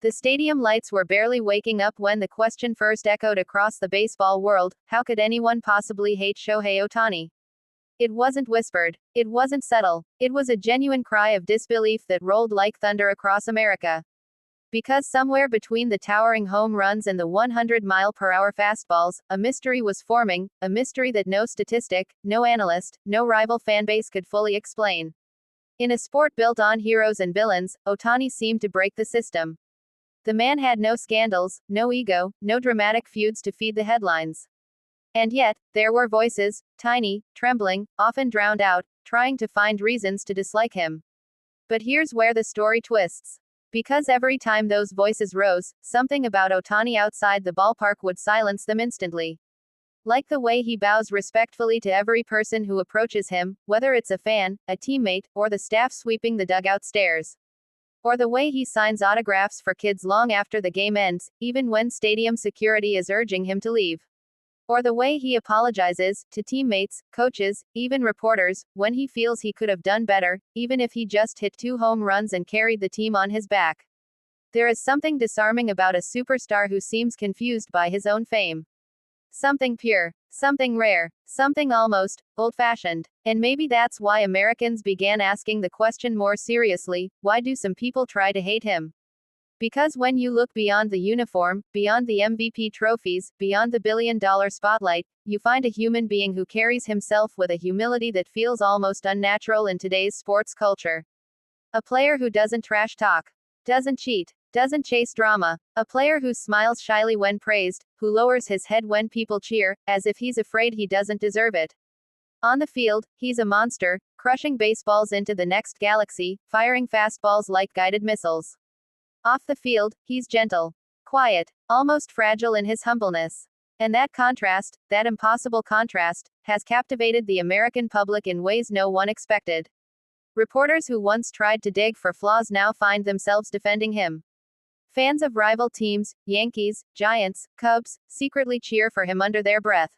The stadium lights were barely waking up when the question first echoed across the baseball world: how could anyone possibly hate Shohei Ohtani? It wasn't whispered. It wasn't subtle. It was a genuine cry of disbelief that rolled like thunder across America. Because somewhere between the towering home runs and the 100-mile-per-hour fastballs, a mystery was forming, a mystery that no statistic, no analyst, no rival fanbase could fully explain. In a sport built on heroes and villains, Ohtani seemed to break the system. The man had no scandals, no ego, no dramatic feuds to feed the headlines. And yet, there were voices, tiny, trembling, often drowned out, trying to find reasons to dislike him. But here's where the story twists. Because every time those voices rose, something about Ohtani outside the ballpark would silence them instantly. Like the way he bows respectfully to every person who approaches him, whether it's a fan, a teammate, or the staff sweeping the dugout stairs. Or the way he signs autographs for kids long after the game ends, even when stadium security is urging him to leave. Or the way he apologizes to teammates, coaches, even reporters, when he feels he could have done better, even if he just hit 2 home runs and carried the team on his back. There is something disarming about a superstar who seems confused by his own fame. Something pure, something rare, something almost old-fashioned. And maybe that's why Americans began asking the question more seriously: why do some people try to hate him? Because when you look beyond the uniform, beyond the MVP trophies, beyond the billion-dollar spotlight, you find a human being who carries himself with a humility that feels almost unnatural in today's sports culture. A player who doesn't trash talk, doesn't cheat, doesn't chase drama. A player who smiles shyly when praised, who lowers his head when people cheer, as if he's afraid he doesn't deserve it. On the field, he's a monster, crushing baseballs into the next galaxy, firing fastballs like guided missiles. Off the field, he's gentle, quiet, almost fragile in his humbleness. And that contrast, that impossible contrast, has captivated the American public in ways no one expected. Reporters who once tried to dig for flaws now find themselves defending him. Fans of rival teams, Yankees, Giants, Cubs, secretly cheer for him under their breath.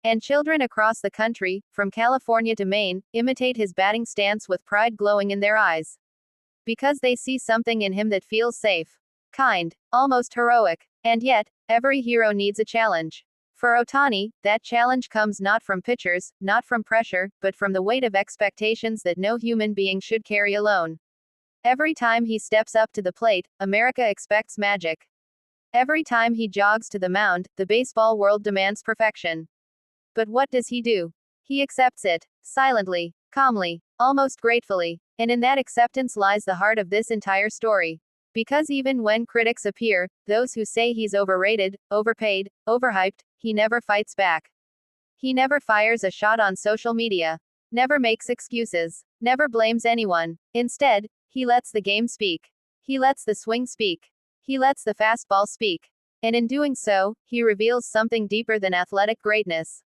And children across the country, from California to Maine, imitate his batting stance with pride glowing in their eyes. Because they see something in him that feels safe, kind, almost heroic. And yet, every hero needs a challenge. For Ohtani, that challenge comes not from pitchers, not from pressure, but from the weight of expectations that no human being should carry alone. Every time he steps up to the plate, America expects magic. Every time he jogs to the mound, the baseball world demands perfection. But what does he do? He accepts it, silently, calmly, almost gratefully. And in that acceptance lies the heart of this entire story. Because even when critics appear, those who say he's overrated, overpaid, overhyped, he never fights back. He never fires a shot on social media. Never makes excuses. Never blames anyone. Instead, he lets the game speak. He lets the swing speak. He lets the fastball speak. And in doing so, he reveals something deeper than athletic greatness.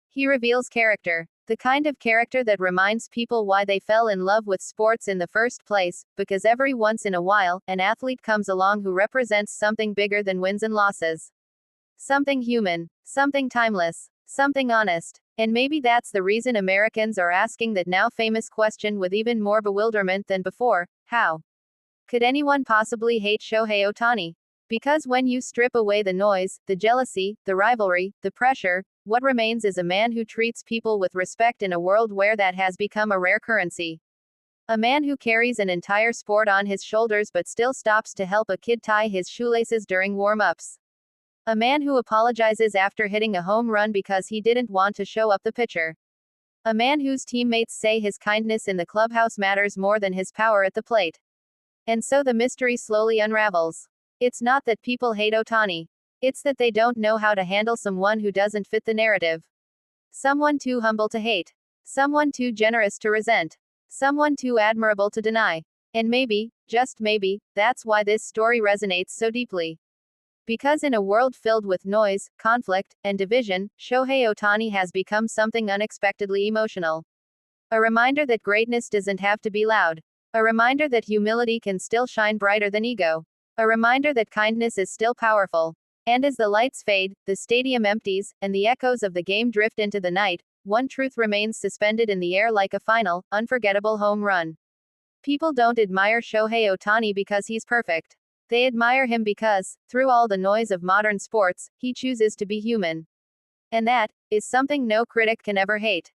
He reveals character. The kind of character that reminds people why they fell in love with sports in the first place, because every once in a while, an athlete comes along who represents something bigger than wins and losses. Something human, something timeless, something honest. And maybe that's the reason Americans are asking that now famous question with even more bewilderment than before: how could anyone possibly hate Shohei Ohtani? Because when you strip away the noise, the jealousy, the rivalry, the pressure, what remains is a man who treats people with respect in a world where that has become a rare currency. A man who carries an entire sport on his shoulders but still stops to help a kid tie his shoelaces during warm-ups. A man who apologizes after hitting a home run because he didn't want to show up the pitcher. A man whose teammates say his kindness in the clubhouse matters more than his power at the plate. And so the mystery slowly unravels. It's not that people hate Ohtani. It's that they don't know how to handle someone who doesn't fit the narrative. Someone too humble to hate. Someone too generous to resent. Someone too admirable to deny. And maybe, just maybe, that's why this story resonates so deeply. Because in a world filled with noise, conflict, and division, Shohei Ohtani has become something unexpectedly emotional. A reminder that greatness doesn't have to be loud. A reminder that humility can still shine brighter than ego. A reminder that kindness is still powerful. And as the lights fade, the stadium empties, and the echoes of the game drift into the night, one truth remains suspended in the air like a final, unforgettable home run. People don't admire Shohei Ohtani because he's perfect. They admire him because, through all the noise of modern sports, he chooses to be human. And that is something no critic can ever hate.